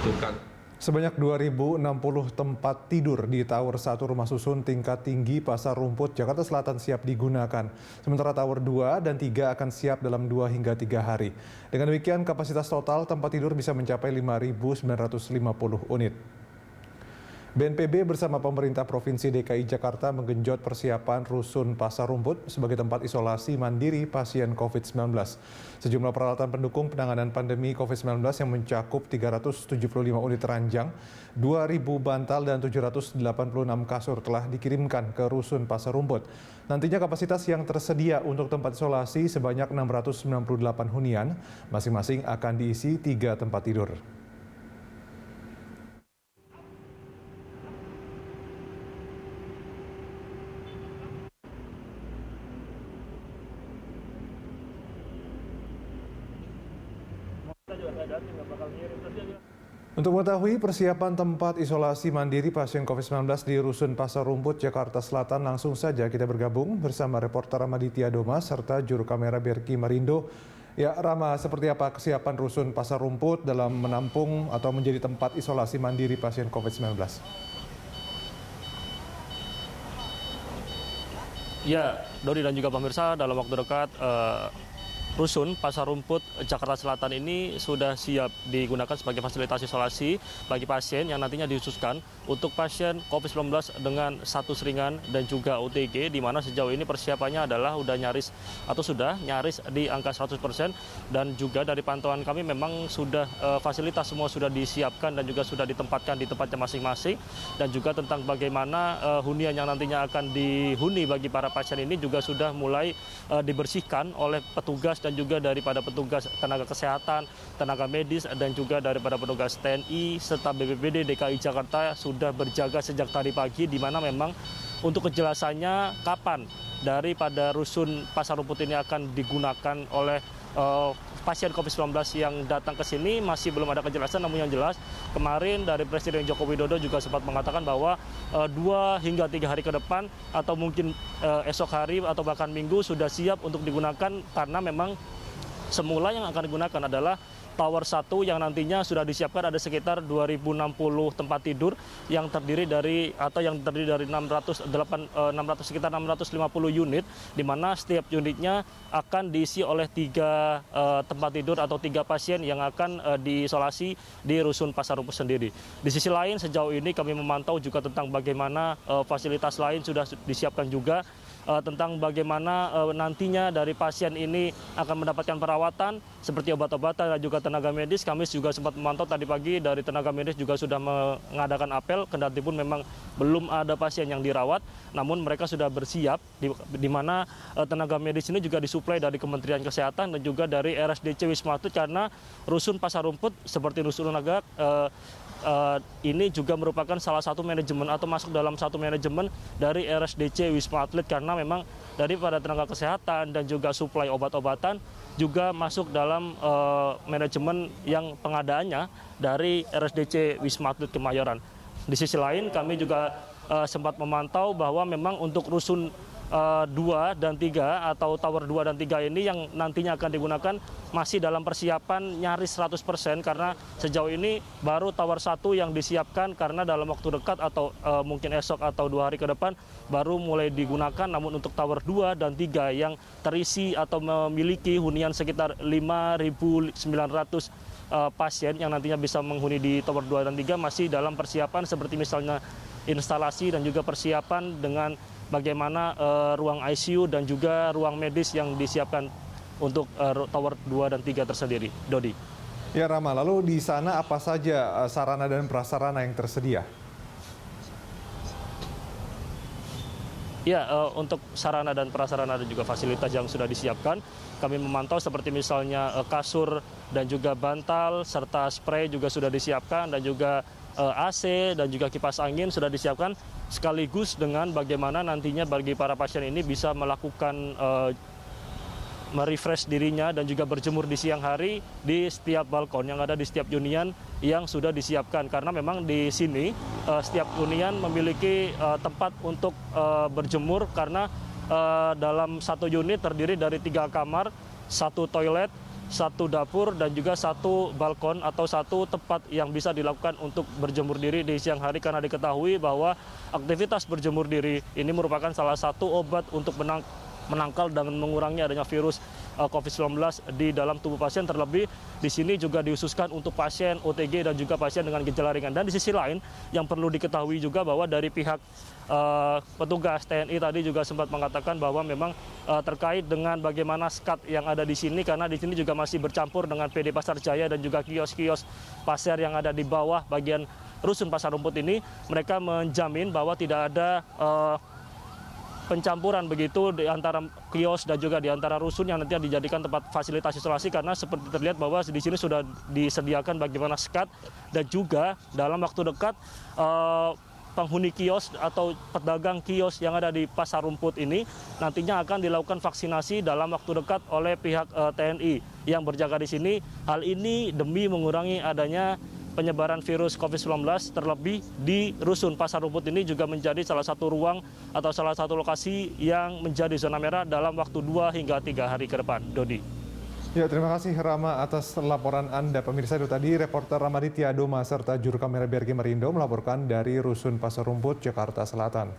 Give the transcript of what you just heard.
diluncurkan. Sebanyak 2.060 tempat tidur di Tower 1 Rumah Susun tingkat tinggi Pasar Rumput, Jakarta Selatan siap digunakan. Sementara Tower 2 dan 3 akan siap dalam 2 hingga 3 hari. Dengan demikian, kapasitas total tempat tidur bisa mencapai 5.950 unit. BNPB bersama pemerintah Provinsi DKI Jakarta menggenjot persiapan Rusun Pasar Rumput sebagai tempat isolasi mandiri pasien COVID-19. Sejumlah peralatan pendukung penanganan pandemi COVID-19 yang mencakup 375 unit ranjang, 2.000 bantal dan 786 kasur telah dikirimkan ke Rusun Pasar Rumput. Nantinya kapasitas yang tersedia untuk tempat isolasi sebanyak 698 hunian, masing-masing akan diisi 3 tempat tidur. Untuk mengetahui persiapan tempat isolasi mandiri pasien COVID-19 di Rusun Pasar Rumput, Jakarta Selatan, langsung saja kita bergabung bersama reporter Ramaditya Doma serta juru kamera Berki Marindo. Ya, Rama, seperti apa kesiapan Rusun Pasar Rumput dalam menampung atau menjadi tempat isolasi mandiri pasien COVID-19? Ya, Dodi dan juga pemirsa, dalam waktu dekat Rusun Pasar Rumput Jakarta Selatan ini sudah siap digunakan sebagai fasilitas isolasi bagi pasien yang nantinya dikhususkan untuk pasien COVID-19 dengan status ringan dan juga OTG, di mana sejauh ini persiapannya adalah sudah nyaris di angka 100%, dan juga dari pantauan kami memang sudah fasilitas semua sudah disiapkan dan juga sudah ditempatkan di tempatnya masing-masing, dan juga tentang bagaimana hunian yang nantinya akan dihuni bagi para pasien ini juga sudah mulai dibersihkan oleh petugas dan juga daripada petugas tenaga kesehatan, tenaga medis, dan juga daripada petugas TNI serta BPBD DKI Jakarta sudah berjaga sejak tadi pagi, di mana memang untuk kejelasannya kapan daripada Rusun Pasar Rumput ini akan digunakan oleh pasien COVID-19 yang datang ke sini masih belum ada kejelasan. Namun yang jelas kemarin dari Presiden Joko Widodo juga sempat mengatakan bahwa 2 hingga 3 hari ke depan atau mungkin esok hari atau bahkan minggu sudah siap untuk digunakan, karena memang semula yang akan digunakan adalah Tower 1 yang nantinya sudah disiapkan ada sekitar 2.060 tempat tidur yang terdiri dari sekitar 650 unit, di mana setiap unitnya akan diisi oleh 3 tempat tidur atau 3 pasien yang akan diisolasi di Rusun Pasar Rumput sendiri. Di sisi lain, sejauh ini kami memantau juga tentang bagaimana fasilitas lain sudah disiapkan juga, tentang bagaimana nantinya dari pasien ini akan mendapatkan perawatan seperti obat-obatan dan juga tenaga medis. Kami juga sempat memantau tadi pagi dari tenaga medis juga sudah mengadakan apel, kendati pun memang belum ada pasien yang dirawat, namun mereka sudah bersiap, di mana tenaga medis ini juga disuplai dari Kementerian Kesehatan dan juga dari RSDC Wisma Atlet, karena Rusun Pasar Rumput seperti Rusun Nagak ini juga merupakan salah satu manajemen atau masuk dalam satu manajemen dari RSDC Wisma Atlet, karena memang daripada tenaga kesehatan dan juga suplai obat-obatan juga masuk dalam manajemen yang pengadaannya dari RSDC Wisma Atlet Kemayoran. Di sisi lain kami juga sempat memantau bahwa memang untuk Rusun 2 dan 3 atau Tower 2 dan 3 ini yang nantinya akan digunakan masih dalam persiapan nyaris 100%, karena sejauh ini baru Tower 1 yang disiapkan, karena dalam waktu dekat atau mungkin esok atau 2 hari ke depan baru mulai digunakan. Namun untuk Tower 2 dan 3 yang terisi atau memiliki hunian sekitar 5.900 pasien yang nantinya bisa menghuni di Tower 2 dan 3 masih dalam persiapan, seperti misalnya instalasi dan juga persiapan dengan bagaimana ruang ICU dan juga ruang medis yang disiapkan untuk Tower 2 dan 3 tersendiri. Dodi. Ya, Rama, lalu di sana apa saja sarana dan prasarana yang tersedia? Ya, untuk sarana dan prasarana dan juga fasilitas yang sudah disiapkan, kami memantau seperti misalnya kasur dan juga bantal, serta spray juga sudah disiapkan, dan juga AC dan juga kipas angin sudah disiapkan, sekaligus dengan bagaimana nantinya bagi para pasien ini bisa melakukan merefresh dirinya dan juga berjemur di siang hari di setiap balkon yang ada di setiap hunian yang sudah disiapkan, karena memang di sini setiap hunian memiliki tempat untuk berjemur, karena dalam satu unit terdiri dari 3 kamar, 1 toilet, satu dapur dan juga satu balkon atau satu tempat yang bisa dilakukan untuk berjemur diri di siang hari, karena diketahui bahwa aktivitas berjemur diri ini merupakan salah satu obat untuk menangkal dan mengurangi adanya virus COVID-19 di dalam tubuh pasien. Terlebih di sini juga dihususkan untuk pasien OTG dan juga pasien dengan gejala ringan. Dan di sisi lain yang perlu diketahui juga bahwa dari pihak petugas TNI tadi juga sempat mengatakan bahwa memang terkait dengan bagaimana skat yang ada di sini, karena di sini juga masih bercampur dengan PD Pasar Jaya dan juga kios-kios pasar yang ada di bawah bagian rusun Pasar Rumput ini, mereka menjamin bahwa tidak ada pencampuran begitu di antara kios dan juga di antara rusun yang nanti dijadikan tempat fasilitas isolasi, karena seperti terlihat bahwa di sini sudah disediakan bagaimana skat, dan juga dalam waktu dekat penghuni kios atau pedagang kios yang ada di Pasar Rumput ini nantinya akan dilakukan vaksinasi dalam waktu dekat oleh pihak TNI yang berjaga di sini. Hal ini demi mengurangi adanya penyebaran virus COVID-19, terlebih di rusun Pasar Rumput ini juga menjadi salah satu ruang atau salah satu lokasi yang menjadi zona merah dalam waktu 2 hingga 3 hari ke depan. Dodi. Ya, terima kasih Rama atas laporan Anda. Pemirsa, itu tadi reporter Ramaditya Doma serta juru kamera BRG Marindo melaporkan dari Rusun Pasar Rumput, Jakarta Selatan.